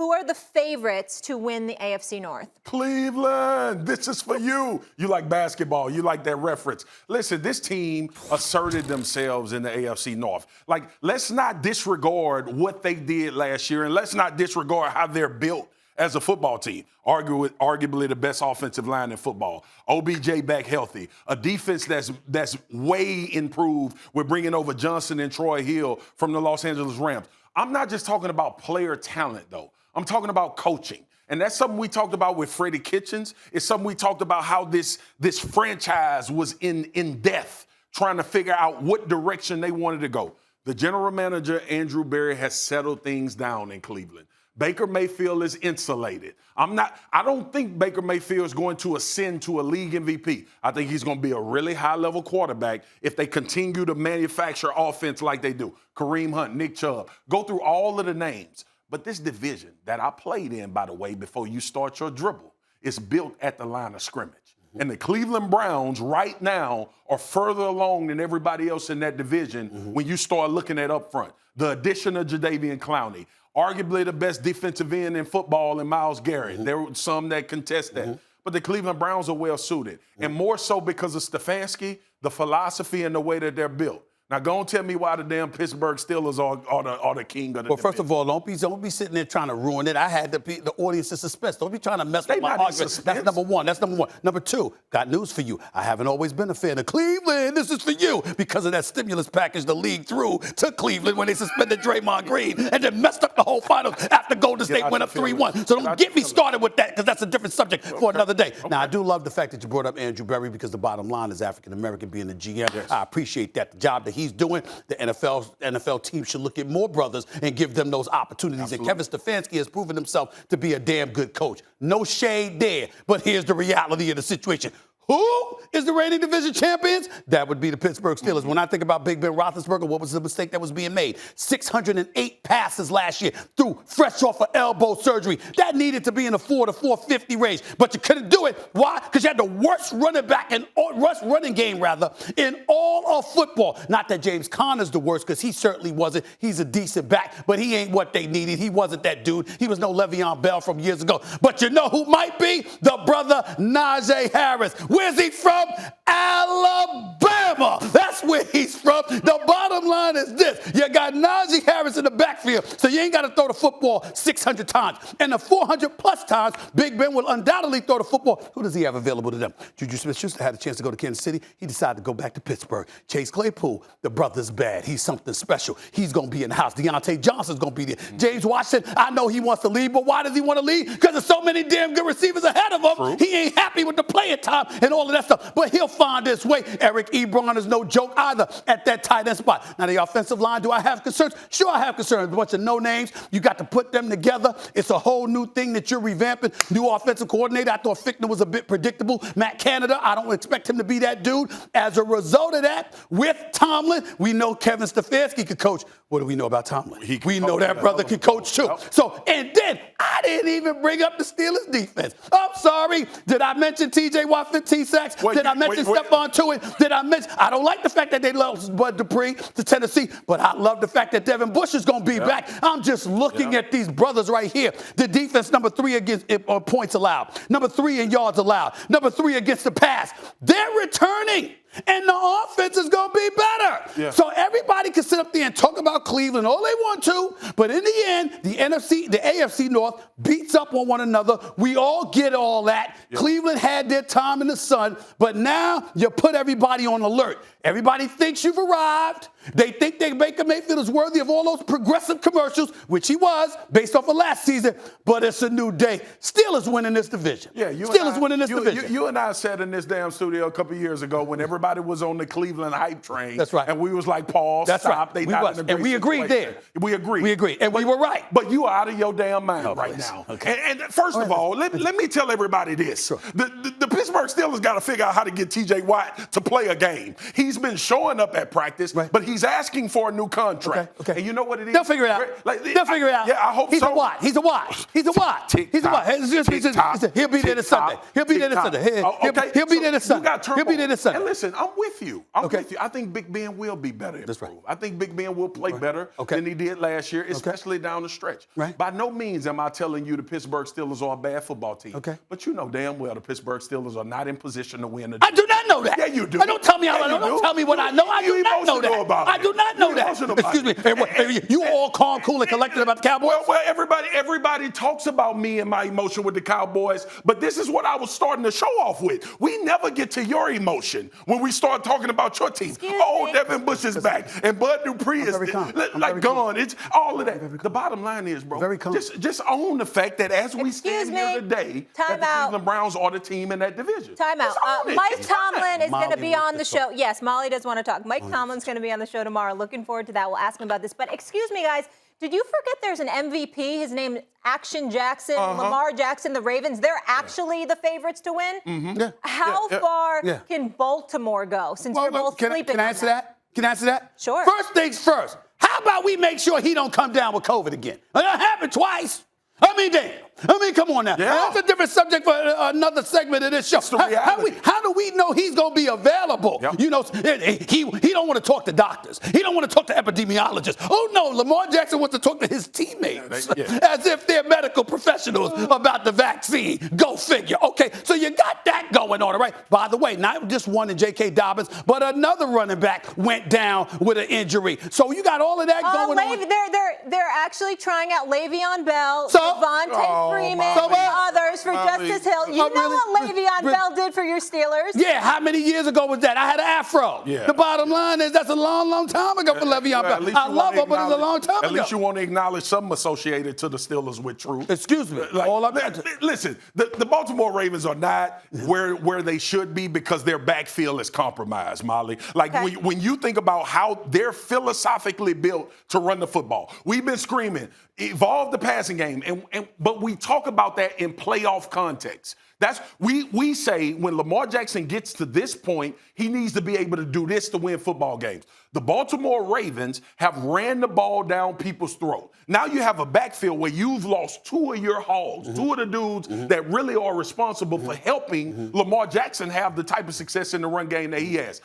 Who are the favorites to win the AFC North? Cleveland, this is for you. You like basketball. You like that reference. Listen, this team asserted themselves in the AFC North. Like, let's not disregard what they did last year, and let's not disregard how they're built as a football team. Arguably the best offensive line in football. OBJ back healthy. A defense that's way improved with bringing over Johnson and Troy Hill from the Los Angeles Rams. I'm not just talking about player talent, though. I'm talking about coaching. And that's something we talked about with Freddie Kitchens. It's something we talked about how this franchise was in death, trying to figure out what direction they wanted to go. The general manager, Andrew Berry, has settled things down in Cleveland. Baker Mayfield is insulated. I don't think Baker Mayfield is going to ascend to a league MVP. I think he's going to be a really high-level quarterback if they continue to manufacture offense like they do. Kareem Hunt, Nick Chubb. Go through all of the names. But this division that I played in, by the way, before you start your dribble, is built at the line of scrimmage. And the Cleveland Browns right now are further along than everybody else in that division when you start looking at up front. The addition of Jadeveon Clowney, arguably the best defensive end in football in Myles Garrett. There were some that contest that. But the Cleveland Browns are well-suited, and more so because of Stefanski, the philosophy, and the way that they're built. Now, go and tell me why the damn Pittsburgh Steelers are the king of the division. Well, first of all, don't be sitting there trying to ruin it. I had the audience in suspense. Don't be trying to mess with my argument. That's number one. Number two, got news for you. I haven't always been a fan of Cleveland. This is for you because of that stimulus package the league threw to Cleveland when they suspended Draymond Green and then messed up the whole finals after Golden State went up 3-1. So don't get me started with that because that's a different subject for another day. Now, I do love the fact that you brought up Andrew Berry because the bottom line is African-American being the GM. Yes. I appreciate that. The job that he's doing, the NFL team should look at more brothers and give them those opportunities. Absolutely. And Kevin Stefanski has proven himself to be a damn good coach. No shade there, but here's the reality of the situation. Who is the reigning division champions? That would be the Pittsburgh Steelers. When I think about Big Ben Roethlisberger, what was the mistake that was being made? 608 passes last year through fresh off of elbow surgery. That needed to be in the 4 to 450 range, but you couldn't do it. Why? Because you had the worst running game in all of football. Not that James Conner's the worst, because he certainly wasn't. He's a decent back, but he ain't what they needed. He wasn't that dude. He was no Le'Veon Bell from years ago. But you know who might be? The brother Najee Harris. Where's he from? Alabama. That's where he's from. The bottom line is this. You got Najee Harris in the backfield, so you ain't got to throw the football 600 times. And the 400-plus times, Big Ben will undoubtedly throw the football. Who does he have available to them? Juju Smith-Schuster had a chance to go to Kansas City. He decided to go back to Pittsburgh. Chase Claypool, the brother's bad. He's something special. He's going to be in the house. Deontay Johnson's going to be there. James Washington, I know he wants to leave, but why does he want to leave? Because there's so many damn good receivers ahead of him. True. He ain't happy with the playing time and all of that stuff. But he'll find his way. Eric Ebron is no joke either at that tight end spot. Now, the offensive line, do I have concerns? Sure, I have concerns. A bunch of no names. You got to put them together. It's a whole new thing that you're revamping. New offensive coordinator. I thought Fichtner was a bit predictable. Matt Canada, I don't expect him to be that dude. As a result of that, with Tomlin, we know Kevin Stefanski could coach. What do we know about Tomlin? We know that brother can coach too. So, and then I didn't even bring up the Steelers defense. I'm sorry. Did I mention T.J. Watt 15 sacks? Did I mention Stephon Tuitt? Did I mention? I don't like the fact that they lost Bud Dupree to Tennessee, but I love the fact that Devin Bush is going to be back. I'm just looking at these brothers right here. The defense, number 3 against points allowed. Number 3 in yards allowed. Number 3 against the pass. They're returning. And the offense is going to be better. Yeah. So everybody can sit up there and talk about Cleveland all they want to, but in the end, the AFC North beats up on one another. We all get all that. Yeah. Cleveland had their time in the sun, but now you put everybody on alert. Everybody thinks you've arrived. They think that Baker Mayfield is worthy of all those progressive commercials, which he was based off of last season, but it's a new day. Steelers winning this division. Yeah, Steelers winning this division. You and I sat in this damn studio a couple years ago when everybody was on the Cleveland hype train. That's right. And we was like, Paul, stop. Right. We agreed there. We agreed. We agreed. And we were right. But you are out of your damn mind right now. Okay. And first of all, let me tell everybody this. Sure. The Pittsburgh Steelers got to figure out how to get T.J. Watt to play a game. He's been showing up at practice, but he's asking for a new contract. Okay. And you know what it is? They'll figure it out. They'll figure it out. Yeah, I hope He's so. A Watt. He's a Watt. He's a Watt. He's a Watt. He'll be there this Sunday. He'll be there this Sunday. He'll be there this Sunday. He'll be there this Sunday. And listen, I'm with you. I'm with you. I think Big Ben will be better. That's right. I think Big Ben will play better than he did last year, especially down the stretch. Right. By no means am I telling you the Pittsburgh Steelers are a bad football team. Okay. But you know damn well the Pittsburgh Steelers are not in position to win. I do not know that. Yeah, you do. Don't tell me how I know. Don't tell me what I know. I do not know that. I do not know that. Excuse me. You all calm, cool, and collected about the Cowboys? Well, everybody talks about me and my emotion with the Cowboys, but this is what I was starting to show off with. We never get to your emotion when we start talking about your team. Devin Bush is back, and Bud Dupree is gone. It's all of that. The bottom line is, bro, just own the fact that as we stand here today, that the Cleveland Browns are the team in that division. Time out. Mike Tomlin is going to be on the show. Yes, Molly does want to talk. Mike Tomlin's going to be on the show tomorrow. Looking forward to that. We'll ask him about this. But excuse me, guys. Did you forget there's an MVP? His name is Action Jackson, Lamar Jackson, the Ravens. They're actually the favorites to win. How far can Baltimore go? Since you're both sleeping. Can I answer that? Can I answer that? Sure. First things first. How about we make sure he don't come down with COVID again? It happened twice. Come on now. That's a different subject for another segment of this show. How do we know he's going to be available? Yep. You know, he don't want to talk to doctors. He don't want to talk to epidemiologists. Oh, no, Lamar Jackson wants to talk to his teammates as if they're medical professionals about the vaccine. Go figure. Okay, so you got that going on, all right? By the way, not just one in J.K. Dobbins, but another running back went down with an injury. So you got all of that going on. They're actually trying out Le'Veon Bell, So? Devontae Freeman, and others for Justice Hill. You know what Le'Veon Bell did for your Steelers? Yeah, how many years ago was that? I had an afro. Yeah. The bottom line is that's a long, long time ago for Le'Veon Bell. I love him, but it's a long time ago. At least you want to acknowledge something associated to the Steelers with truth. Excuse me. Listen, the Baltimore Ravens are not where they should be because their backfield is compromised, Molly. When you think about how they're philosophically built to run the football, we've been screaming, evolve the passing game, but we talk about that in playoff context. We say when Lamar Jackson gets to this point, he needs to be able to do this to win football games. The Baltimore Ravens have ran the ball down people's throat. Now you have a backfield where you've lost two of your hogs, two of the dudes that really are responsible for helping Lamar Jackson have the type of success in the run game that he has.